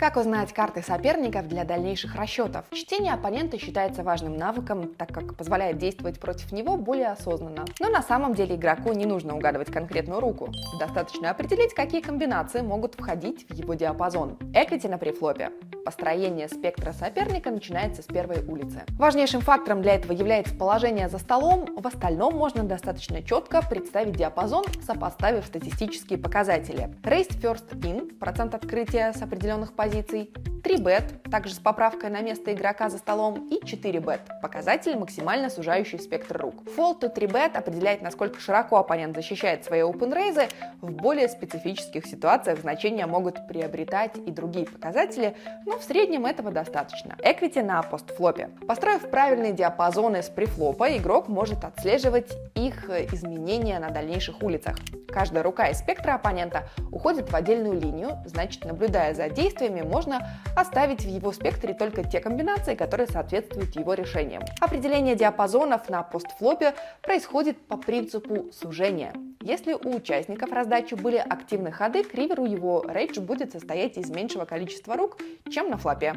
Как узнать карты соперников для дальнейших расчетов? Чтение оппонента считается важным навыком, так как позволяет действовать против него более осознанно. Но на самом деле игроку не нужно угадывать конкретную руку. Достаточно определить, какие комбинации могут входить в его диапазон. Эквити на префлопе. Построение спектра соперника начинается с первой улицы. Важнейшим фактором для этого является положение за столом. В остальном можно достаточно четко представить диапазон, сопоставив статистические показатели. Raised first in – процент открытия с определенных позиций, 3bet, также с поправкой на место игрока за столом, и 4bet – показатель, максимально сужающий спектр рук. Fold to 3bet определяет, насколько широко оппонент защищает свои open-рейзы. В более специфических ситуациях значения могут приобретать и другие показатели, но в среднем этого достаточно. Equity на постфлопе. Построив правильные диапазоны с префлопа, игрок может отслеживать их изменения на дальнейших улицах. Каждая рука из спектра оппонента уходит в отдельную линию, значит, наблюдая за действиями, можно оставить в его спектре только те комбинации, которые соответствуют его решениям. Определение диапазонов на постфлопе происходит по принципу сужения. Если у участников раздачи были активны ходы, к риверу его рейдж будет состоять из меньшего количества рук, чем на флопе.